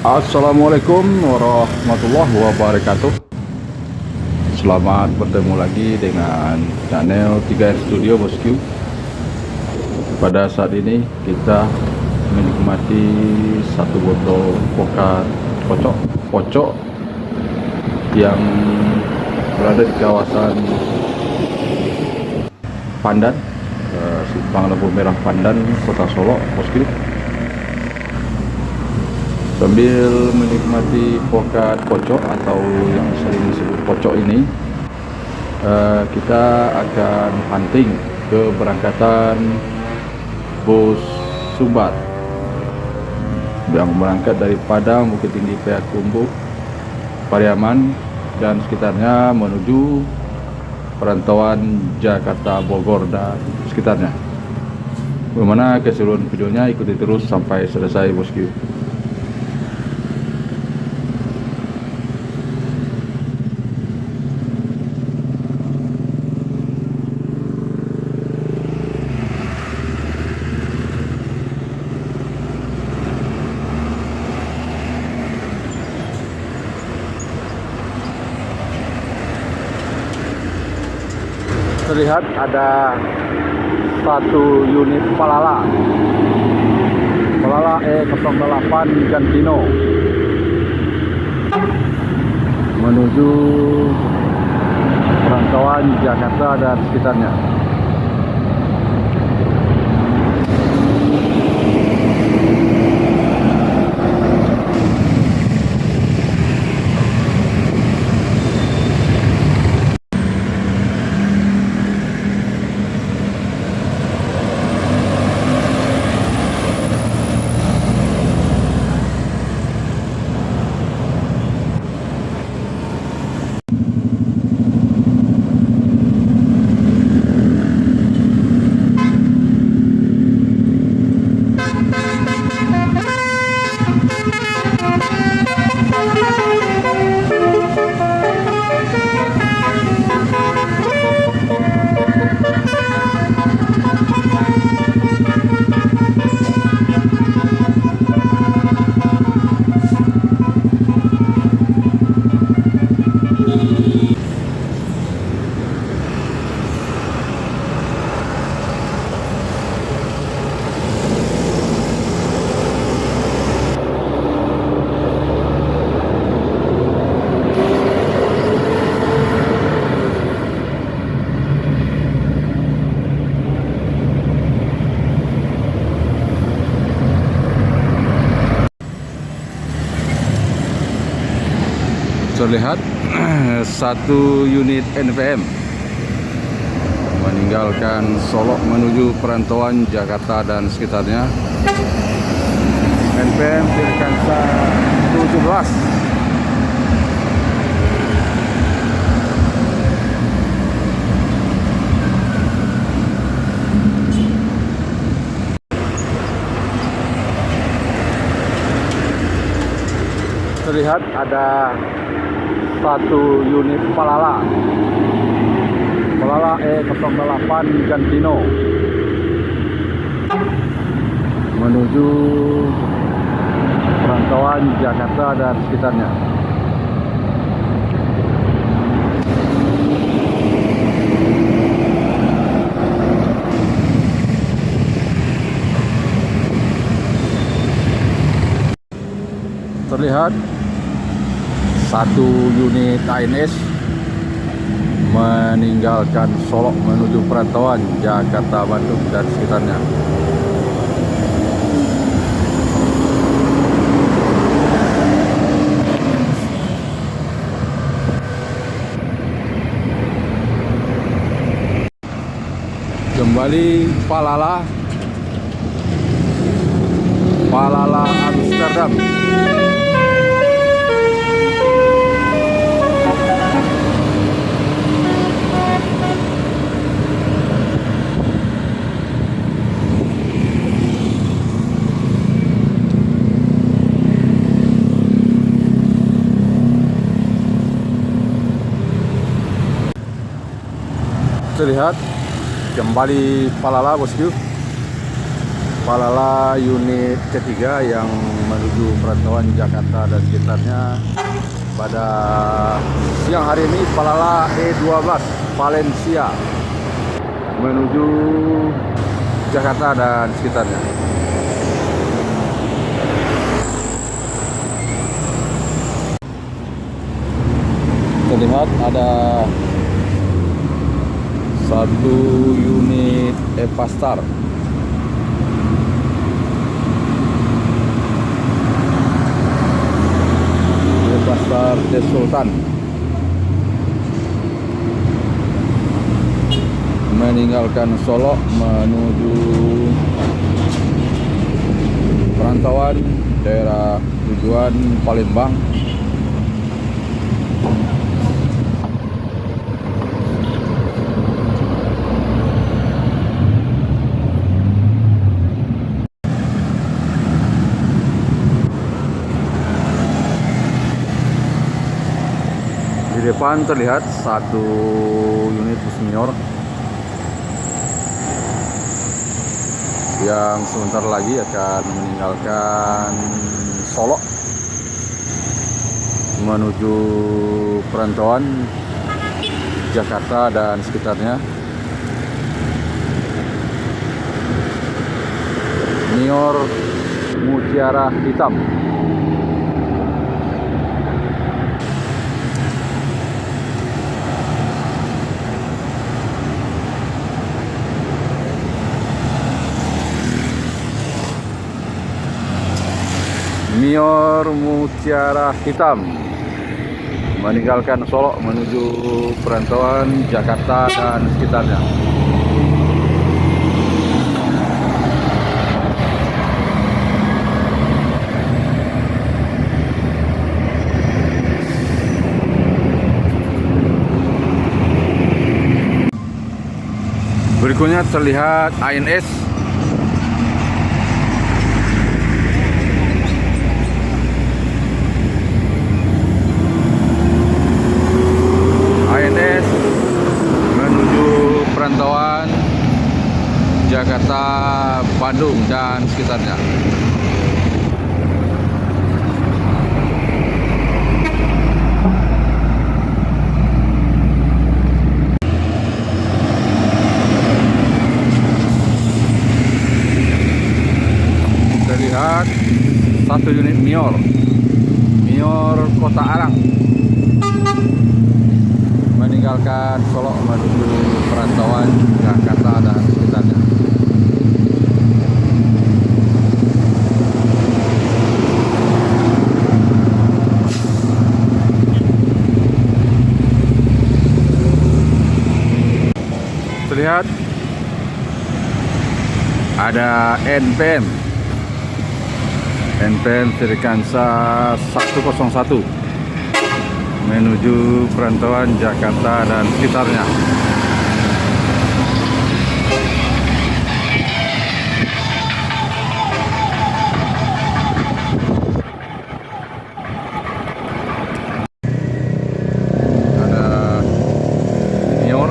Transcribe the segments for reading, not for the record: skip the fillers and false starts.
Assalamualaikum warahmatullahi wabarakatuh. Selamat bertemu lagi dengan channel 3R Studio Bosku. Pada saat ini kita menikmati satu botol pokat pocok yang berada di kawasan Pandan, Simpang Lampu Merah Pandan, Kota Solo, Bosku. Sambil menikmati pokat pocok atau yang sering disebut pocok ini, kita akan hunting keberangkatan bus Sumbar yang berangkat dari Padang, Bukit Tinggi, Payakumbuh, Pariaman dan sekitarnya menuju perantauan Jakarta, Bogor dan sekitarnya. Bagaimana keseluruhan videonya, ikuti terus sampai selesai bosku. Terlihat ada satu unit Palala E08 Gantino menuju perantauan Jakarta dan sekitarnya. Terlihat satu unit NPM meninggalkan Solo menuju perantauan Jakarta dan sekitarnya. NPM Firkansa 17. Terlihat ada satu unit Palala E08 Gantino menuju perantauan Jakarta dan sekitarnya. Terlihat satu unit ANS meninggalkan Solo menuju perantauan Jakarta, Bandung dan sekitarnya. Kembali Palala Amsterdam. Terlihat kembali Palala bosku. Palala unit ketiga yang menuju perantauan Jakarta dan sekitarnya pada siang hari ini. Palala E12 Valencia menuju Jakarta dan sekitarnya. Terlihat ada satu unit Epastar Des Sultan meninggalkan Solo menuju perantauan daerah tujuan Palembang. Di depan terlihat satu unit bus Mior yang sebentar lagi akan meninggalkan Solo menuju perantauan Jakarta dan sekitarnya. Mior Mutiara Hitam. Mior Mutiara Hitam meninggalkan Solo menuju perantauan Jakarta dan sekitarnya. Berikutnya terlihat ANS menuju perantauan Jakarta, Bandung dan sekitarnya. Terlihat satu unit Mior Kota Arang meninggalkan Solo menuju perantauan Jakarta dan sekitarnya. Terlihat ada NPM Srikansa 101 menuju perantauan Jakarta dan sekitarnya. Ada Mior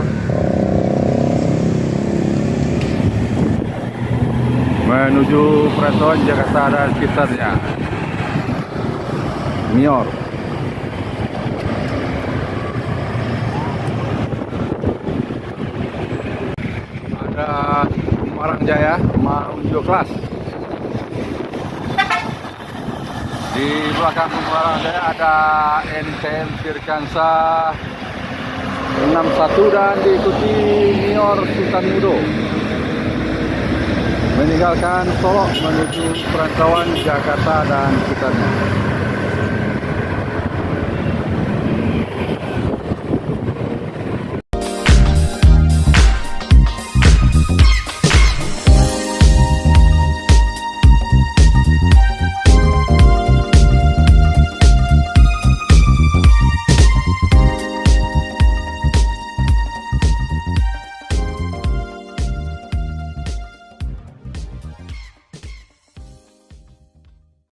menuju perantauan Jakarta dan sekitarnya. Mior. Ada Semarang Jaya Marujo Kelas. Di belakang Semarang Jaya ada NPM Srikansa 61 dan diikuti Mior Sultan Mudo meninggalkan Solo menuju perantauan Jakarta dan sekitarnya.